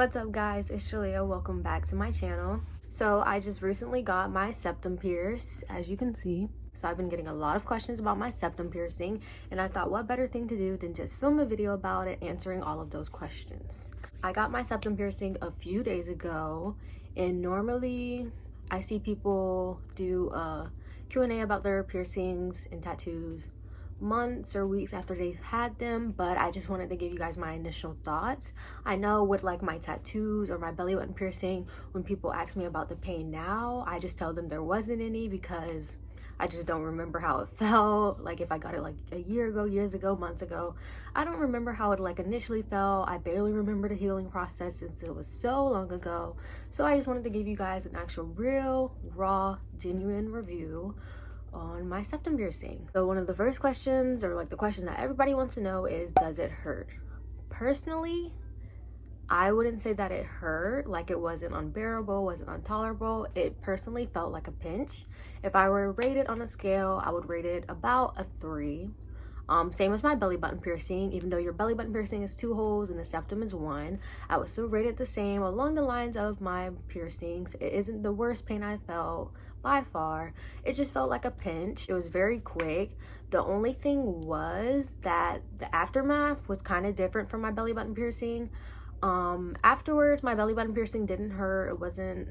What's up guys, it's Jaliyah. Welcome back to my channel. So I just recently got my septum pierced, as you can see. So I've been getting a lot of questions about my septum piercing, and I thought what better thing to do than just film a video about it, answering all of those questions. I got my septum piercing a few days ago, and normally I see people do a Q&A about their piercings and tattoos months or weeks after they've had them, but I just wanted to give you guys my initial thoughts. I know with like my tattoos or my belly button piercing, when people ask me about the pain now, I just tell them there wasn't any because I just don't remember how it felt. Like if I got it like a year ago, years ago, months ago, I don't remember how it like initially felt. I barely remember the healing process since it was so long ago. So I just wanted to give you guys an actual real, raw, genuine review on my septum piercing. So one of the first questions, or like the question that everybody wants to know, is does it hurt? Personally, I wouldn't say that it hurt, like it wasn't unbearable, wasn't intolerable. It personally felt like a pinch. If I were to rate it on a scale, I would rate it about a 3. Same as my belly button piercing. Even though your belly button piercing is 2 holes and the septum is 1, I would still rate it the same along the lines of my piercings. It isn't the worst pain I felt by far. It just felt like a pinch. It was very quick. The only thing was that the aftermath was kind of different from my belly button piercing. Afterwards, my belly button piercing didn't hurt. It wasn't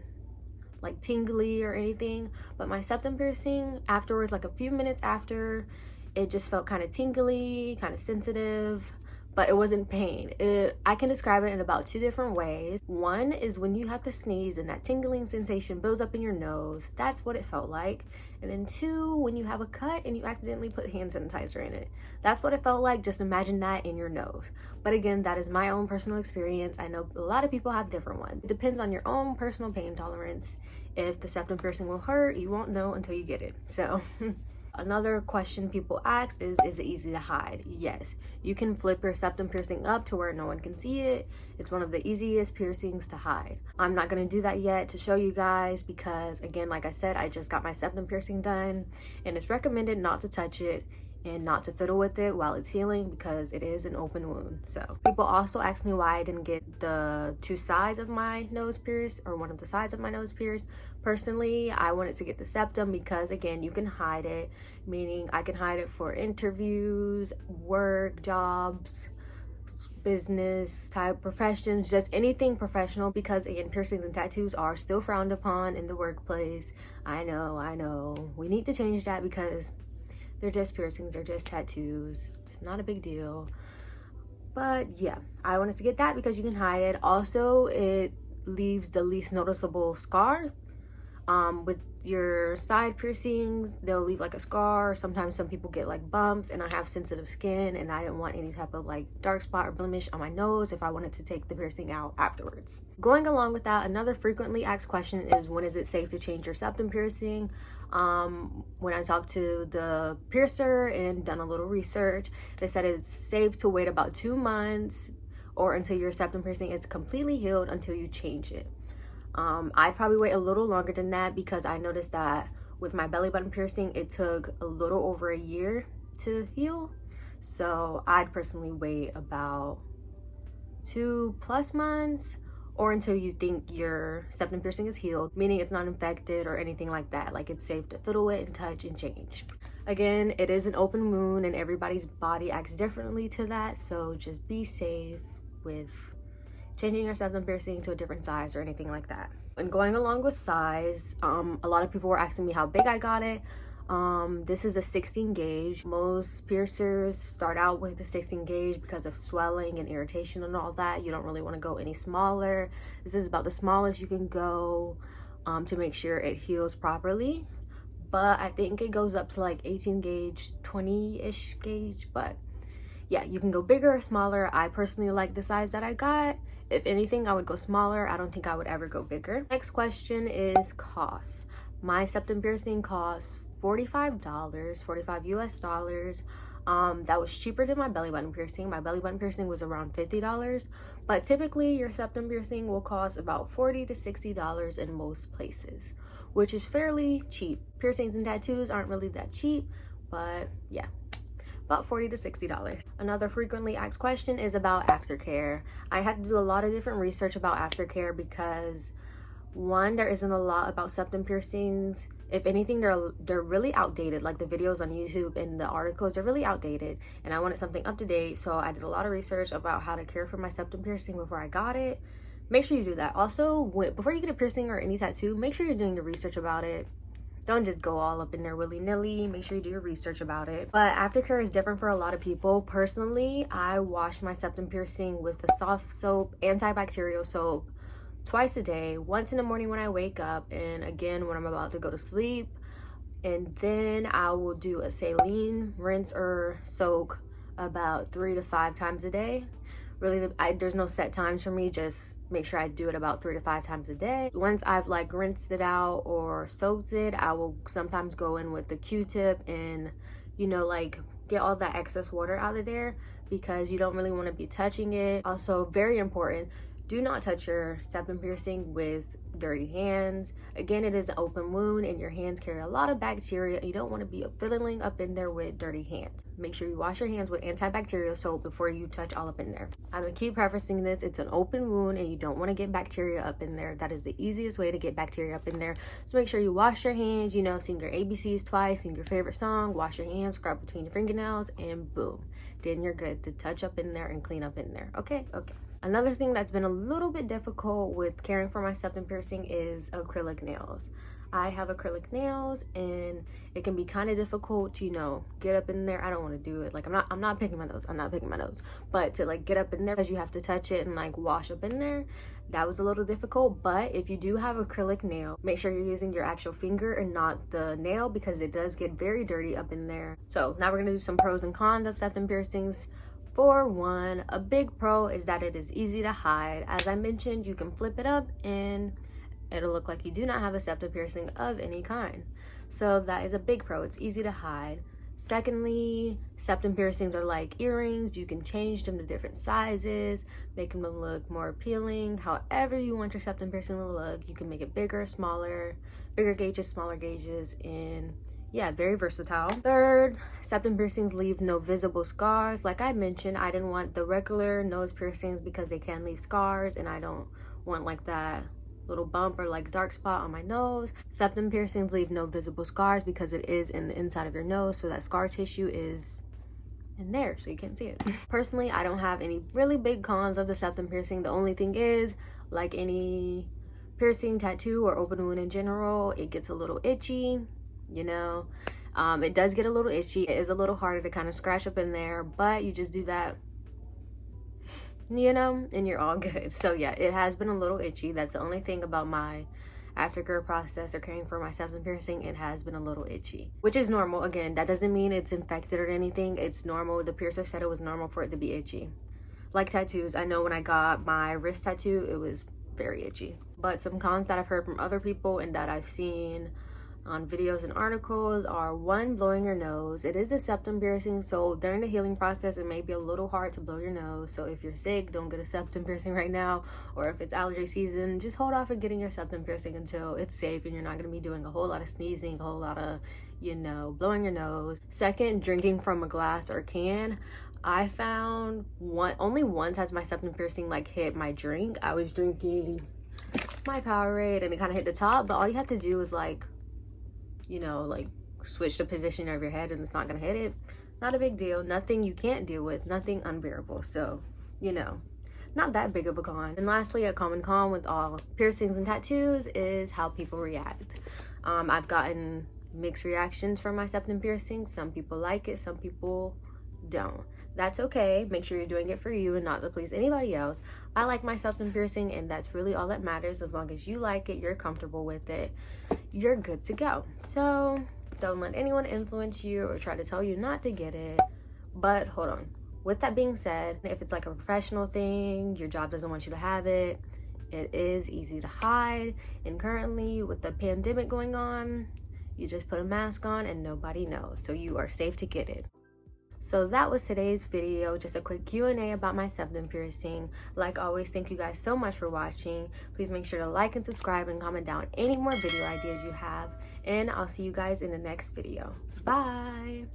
like tingly or anything, but my septum piercing afterwards, like a few minutes after, it just felt kind of tingly, kind of sensitive, but it wasn't pain. I can describe it in about 2 different ways. One is when you have to sneeze and that tingling sensation builds up in your nose. That's what it felt like. And then 2, when you have a cut and you accidentally put hand sanitizer in it. That's what it felt like. Just imagine that in your nose. But again, that is my own personal experience. I know a lot of people have different ones. It depends on your own personal pain tolerance. If the septum piercing will hurt, you won't know until you get it. So another question people ask is it easy to hide? Yes, you can flip your septum piercing up to where no one can see it. It's one of the easiest piercings to hide. I'm not going to do that yet to show you guys because, again, like I said, I just got my septum piercing done, and it's recommended not to touch it and not to fiddle with it while it's healing because it is an open wound. So people also ask me why I didn't get the 2 sides of my nose pierced or one of the sides of my nose pierced. Personally, I wanted to get the septum because, again, you can hide it, meaning I can hide it for interviews, work, jobs, business type professions, just anything professional, because again, piercings and tattoos are still frowned upon in the workplace. I know we need to change that because they're just piercings, they're just tattoos. It's not a big deal. But yeah, I wanted to get that because you can hide it. Also, it leaves the least noticeable scar. With your side piercings, they'll leave like a scar. Sometimes some people get like bumps, and I have sensitive skin and I didn't want any type of like dark spot or blemish on my nose if I wanted to take the piercing out afterwards. Going along with that, another frequently asked question is, when is it safe to change your septum piercing? When I talked to the piercer and done a little research, they said it's safe to wait about 2 months or until your septum piercing is completely healed until you change it. I'd probably wait a little longer than that because I noticed that with my belly button piercing, it took a little over a year to heal. So I'd personally wait about 2+ months or until you think your septum piercing is healed, meaning it's not infected or anything like that. Like it's safe to fiddle with and touch and change. Again, it is an open wound and everybody's body acts differently to that. So just be safe with changing your septum piercing to a different size or anything like that. And going along with size, a lot of people were asking me how big I got it. This is a 16 gauge. Most piercers start out with a 16 gauge because of swelling and irritation and all that. You don't really want to go any smaller. This is about the smallest you can go to make sure it heals properly. But I think it goes up to like 18 gauge, 20-ish gauge. But yeah, you can go bigger or smaller. I personally like the size that I got. If anything, I would go smaller. I don't think I would ever go bigger. Next question is cost. My septum piercing costs $45, 45 US dollars. That was cheaper than my belly button piercing. My belly button piercing was around $50, but typically your septum piercing will cost about $40 to $60 in most places, which is fairly cheap. Piercings and tattoos aren't really that cheap, but yeah. about $40 to $60. Another frequently asked question is about aftercare. I had to do a lot of different research about aftercare because one, there isn't a lot about septum piercings. If anything, they're really outdated. Like the videos on YouTube and the articles are really outdated, and I wanted something up to date, so I did a lot of research about how to care for my septum piercing before I got it. Make sure you do that. Also, before you get a piercing or any tattoo, make sure you're doing your research about it. Don't just go all up in there willy-nilly. Make sure you do your research about it. But aftercare is different for a lot of people. Personally, I wash my septum piercing with a soft soap, antibacterial soap, twice a day, once in the morning when I wake up, and again when I'm about to go to sleep. And then I will do a saline rinse or soak about 3 to 5 times a day. Really, there's no set times for me. Just make sure I do it about 3 to 5 times a day. Once I've like rinsed it out or soaked it, I will sometimes go in with the Q-tip and, you know, like get all that excess water out of there, because you don't really want to be touching it. Also, very important, do not touch your septum piercing with dirty hands. Again, it is an open wound and your hands carry a lot of bacteria. You don't want to be fiddling up in there with dirty hands. Make sure you wash your hands with antibacterial soap before you touch all up in there. I'm gonna keep prefacing this, it's an open wound and you don't want to get bacteria up in there. That is the easiest way to get bacteria up in there. So make sure you wash your hands, you know, sing your ABCs twice, sing your favorite song, wash your hands, scrub between your fingernails, and boom, then you're good to touch up in there and clean up in there. Okay. Another thing that's been a little bit difficult with caring for my septum piercing is acrylic nails. I have acrylic nails and it can be kind of difficult to, you know, get up in there. I don't want to do it. Like I'm not picking my nose. But to like get up in there, because you have to touch it and like wash up in there, that was a little difficult. But if you do have acrylic nail, make sure you're using your actual finger and not the nail, because it does get very dirty up in there. So now we're gonna do some pros and cons of septum piercings. For one, a big pro is that it is easy to hide. As I mentioned, you can flip it up and it'll look like you do not have a septum piercing of any kind. So that is a big pro. It's easy to hide. Secondly, septum piercings are like earrings. You can change them to different sizes, making them look more appealing. However you want your septum piercing to look, you can make it bigger, smaller, bigger gauges, smaller gauges, and yeah, very versatile. Third, septum piercings leave no visible scars. Like I mentioned, I didn't want the regular nose piercings because they can leave scars, and I don't want like that little bump or like dark spot on my nose. Septum piercings leave no visible scars because it is in the inside of your nose, so that scar tissue is in there, so you can't see it. Personally, I don't have any really big cons of the septum piercing. The only thing is, like any piercing, tattoo, or open wound in general, it gets a little itchy. You know, it does get a little itchy. It is a little harder to kind of scratch up in there, but you just do that, you know, and you're all good. So yeah, it has been a little itchy. That's the only thing about my aftercare process or caring for my septum piercing. It has been a little itchy, which is normal. Again, that doesn't mean it's infected or anything. It's normal. The piercer said it was normal for it to be itchy. Like tattoos, I know when I got my wrist tattoo, it was very itchy. But some cons that I've heard from other people and that I've seen on videos and articles are: one, blowing your nose. It is a septum piercing, so during the healing process it may be a little hard to blow your nose. So if you're sick, don't get a septum piercing right now, or if it's allergy season, just hold off on getting your septum piercing until it's safe and you're not going to be doing a whole lot of sneezing, a whole lot of, you know, blowing your nose. Second, drinking from a glass or can. I found only once has my septum piercing like hit my drink. I was drinking my Powerade and it kind of hit the top, but all you have to do is like, you know, like switch the position of your head and it's not gonna hit it. Not a big deal. Nothing you can't deal with, nothing unbearable. So, you know, not that big of a con. And lastly, a common con with all piercings and tattoos is how people react. I've gotten mixed reactions from my septum piercing. Some people like it, some people don't. That's okay. Make sure you're doing it for you and not to please anybody else. I like my septum piercing, and that's really all that matters. As long as you like it, you're comfortable with it, you're good to go. So don't let anyone influence you or try to tell you not to get it. But hold on. With that being said, if it's like a professional thing, your job doesn't want you to have it, it is easy to hide. And currently with the pandemic going on, you just put a mask on and nobody knows. So you are safe to get it. So that was today's video, just a quick Q&A about my septum piercing. Like always, thank you guys so much for watching. Please make sure to like and subscribe and comment down any more video ideas you have. And I'll see you guys in the next video. Bye!